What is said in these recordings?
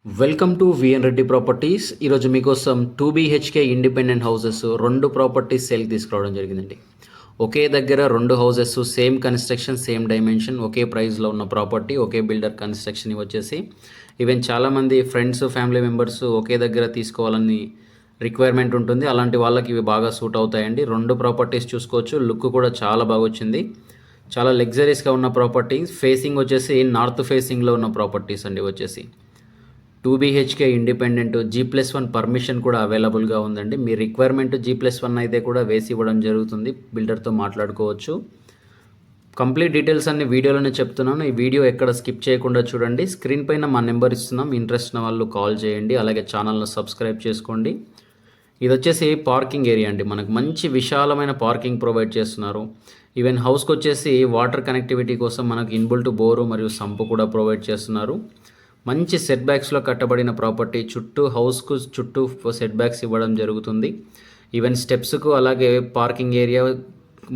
Welcome to VN Reddy properties. ఈరోజు మీకోసం 2 BHK independent houses 2 properties sale తీసుకురావడం జరిగిందండి. ఒకే దగ్గర 2 houses same construction, same dimension, ఒకే ప్రైస్లో ఉన్న ప్రాపర్టీ, ఒకే బిల్డర్ కన్స్ట్రక్షన్ వచ్చేసి ఈవెన్ చాలామంది ఫ్రెండ్స్, ఫ్యామిలీ మెంబర్స్ ఒకే దగ్గర తీసుకోవాలని రిక్వైర్మెంట్ ఉంటుంది. అలాంటి వాళ్ళకి ఇవి బాగా సూట్ అవుతాయండి. 2 ప్రాపర్టీస్ చూసుకోవచ్చు. లుక్ కూడా చాలా బాగా వచ్చింది. చాలా లగ్జరీస్గా ఉన్న ప్రాపర్టీస్. ఫేసింగ్ వచ్చేసి నార్త్ ఫేసింగ్లో ఉన్న ప్రాపర్టీస్ అండి. వచ్చేసి 2 BHK ఇండిపెండెంట్, G+1 పర్మిషన్ కూడా అవైలబుల్గా ఉందండి. మీ రిక్వైర్మెంట్ G+1 అయితే కూడా వేసి ఇవ్వడం జరుగుతుంది. బిల్డర్తో మాట్లాడుకోవచ్చు. కంప్లీట్ డీటెయిల్స్ అన్ని వీడియోలోనే చెప్తున్నాను. ఈ వీడియో ఎక్కడ స్కిప్ చేయకుండా చూడండి. స్క్రీన్ పైన మా నెంబర్ ఇస్తున్నాం. ఇంట్రెస్ట్ ఉన్న వాళ్ళు కాల్ చేయండి. అలాగే ఛానల్ను సబ్స్క్రైబ్ చేసుకోండి. ఇది వచ్చేసి పార్కింగ్ ఏరియా అండి. మనకు మంచి విశాలమైన పార్కింగ్ ప్రొవైడ్ చేస్తున్నారు. ఈవెన్ హౌస్కి వచ్చేసి వాటర్ కనెక్టివిటీ కోసం మనకు ఇన్బుల్ట్ బోరు మరియు సంపు కూడా ప్రొవైడ్ చేస్తున్నారు. మంచి సెట్ బ్యాక్స్లో కట్టబడిన ప్రాపర్టీ. హౌస్కు చుట్టూ సెట్ బ్యాక్స్ ఇవ్వడం జరుగుతుంది. ఈవెన్ స్టెప్స్కు అలాగే పార్కింగ్ ఏరియా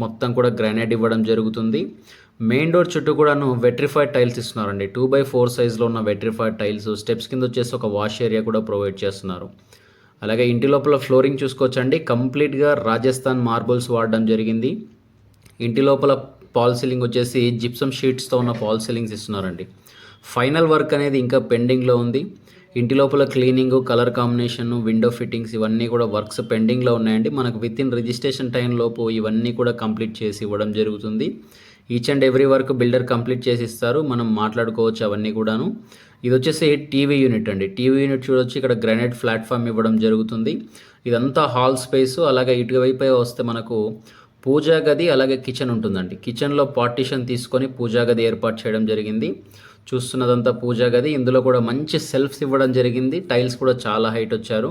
మొత్తం కూడా గ్రానైట్ ఇవ్వడం జరుగుతుంది. మెయిన్ డోర్ చుట్టూ కూడాను వెట్రిఫైడ్ టైల్స్ ఇస్తున్నారండి. 2x4 సైజ్లో ఉన్న వెట్రిఫైడ్ టైల్స్. స్టెప్స్ కింద వచ్చేసి ఒక వాష్ ఏరియా కూడా ప్రొవైడ్ చేస్తున్నారు. అలాగే ఇంటి లోపల ఫ్లోరింగ్ చూసుకోవచ్చండి. కంప్లీట్గా రాజస్థాన్ మార్బుల్స్ వాడడం జరిగింది. ఇంటి లోపల పాల్ సీలింగ్ వచ్చేసి జిప్సమ్ షీట్స్తో ఉన్న పాల్ సీలింగ్స్ ఇస్తున్నారండి. ఫైనల్ వర్క్ అనేది ఇంకా పెండింగ్లో ఉంది. ఇంటి లోపల cleaning, colour combination, window fittings ఇవన్నీ కూడా వర్క్స్ పెండింగ్లో ఉన్నాయండి. మనకు విత్ ఇన్ రిజిస్ట్రేషన్ టైం లోపు ఇవన్నీ కూడా కంప్లీట్ చేసి ఇవ్వడం జరుగుతుంది. Each and every work builder complete చేసి ఇస్తారు. మనం మాట్లాడుకోవచ్చు అవన్నీ కూడాను. ఇది వచ్చేసి టీవీ యూనిట్ అండి. టీవీ యూనిట్ చూడొచ్చు. ఇక్కడ గ్రానైట్ ప్లాట్ఫామ్ ఇవ్వడం జరుగుతుంది. ఇదంతా హాల్ స్పేస్. అలాగే ఇటువైపు వస్తే మనకు పూజా గది అలాగే కిచెన్ ఉంటుందండి. కిచెన్లో పార్టీషన్ తీసుకొని పూజా గది ఏర్పాటు చేయడం జరిగింది. చూస్తున్నదంతా పూజా గది. ఇందులో కూడా మంచి సెల్ఫ్స్ ఇవ్వడం జరిగింది. టైల్స్ కూడా చాలా హైట్ వచ్చారు.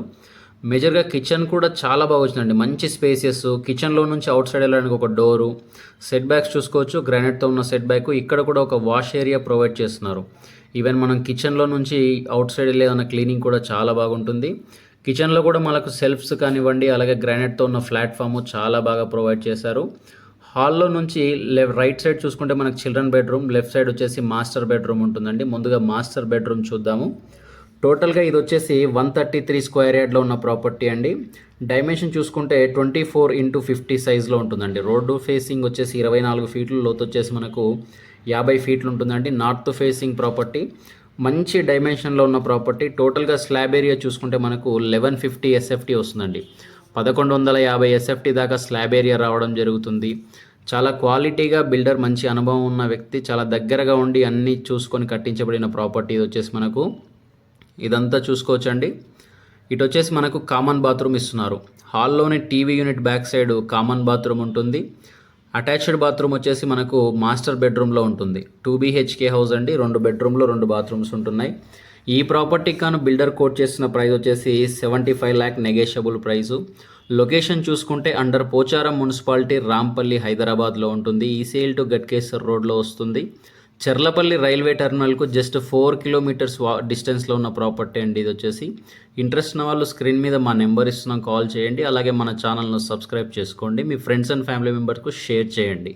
మేజర్గా కిచెన్ కూడా చాలా బాగా వచ్చిందండి. మంచి స్పేసెస్. కిచెన్లో నుంచి అవుట్ సైడ్ వెళ్ళడానికి ఒక డోరు. సెట్ బ్యాక్స్ చూసుకోవచ్చు. గ్రానైట్తో ఉన్న సెట్ బ్యాక్. ఇక్కడ కూడా ఒక వాష్ ఏరియా ప్రొవైడ్ చేస్తున్నారు. ఈవెన్ మనం కిచెన్లో నుంచి అవుట్ సైడ్ వెళ్ళేదన్న క్లీనింగ్ కూడా చాలా బాగుంటుంది. కిచెన్లో కూడా మనకు సెల్ఫ్స్ కానివ్వండి, అలాగే గ్రానైట్తో ఉన్న ప్లాట్ఫామ్ చాలా బాగా ప్రొవైడ్ చేశారు. హాల్లో నుంచి రైట్ సైడ్ చూసుకుంటే మనకు చిల్డ్రన్ బెడ్రూమ్, లెఫ్ట్ సైడ్ వచ్చేసి మాస్టర్ బెడ్రూమ్ ఉంటుందండి. ముందుగా మాస్టర్ బెడ్రూమ్ చూద్దాము. టోటల్గా ఇది వచ్చేసి 133 స్క్వేర్ యార్డ్లో ఉన్న ప్రాపర్టీ అండి. డైమెన్షన్ చూసుకుంటే 24x50 సైజ్లో ఉంటుందండి. రోడ్డు ఫేసింగ్ వచ్చేసి 24 ఫీట్లు, లోతు వచ్చేసి మనకు 50 ఫీట్లు ఉంటుందండి. North facing property. మంచి డైమెన్షన్లో ఉన్న ప్రాపర్టీ. టోటల్గా స్లాబ్ ఏరియా చూసుకుంటే మనకు 1150 SFT వస్తుందండి. 1150 SFT దాకా స్లాబ్ ఏరియా రావడం జరుగుతుంది. చాలా క్వాలిటీగా బిల్డర్, మంచి అనుభవం ఉన్న వ్యక్తి, చాలా దగ్గరగా ఉండి అన్నీ చూసుకొని కట్టించబడిన ప్రాపర్టీ. ఇది వచ్చేసి మనకు ఇదంతా చూసుకోవచ్చండి. ఇటు వచ్చేసి మనకు కామన్ బాత్రూమ్ ఇస్తున్నారు. హాల్లోని TV unit back side common bathroom ఉంటుంది. అటాచ్డ్ బాత్రూమ్ వచ్చేసి మనకు మాస్టర్ బెడ్రూమ్లో ఉంటుంది. 2 BHK హౌస్ అండి. 2 బెడ్రూమ్లో 2 బాత్రూమ్స్ ఉంటున్నాయి. ఈ ప్రాపర్టీకి కాను బిల్డర్ కోట్ చేసిన ప్రైస్ వచ్చేసి 75 lakh నెగోషియబుల్ ప్రైసు. లొకేషన్ చూసుకుంటే అండర్ పోచారం మున్సిపాలిటీ, రాంపల్లి, హైదరాబాద్లో ఉంటుంది. ఈసీఎల్ టు గట్కేసర్ రోడ్లో వస్తుంది. చెర్లపల్లి రైల్వే టెర్మినల్కు జస్ట్ 4 kilometers డిస్టెన్స్లో ఉన్న ప్రాపర్టీ అండి. ఇది వచ్చేసి ఇంట్రెస్ట్ ఉన్న వాళ్ళు స్క్రీన్ మీద మా నెంబర్ ఇస్తున్నాం, కాల్ చేయండి. అలాగే మన ఛానల్ను సబ్స్క్రైబ్ చేసుకోండి. మీ ఫ్రెండ్స్ అండ్ ఫ్యామిలీ మెంబర్స్కు షేర్ చేయండి.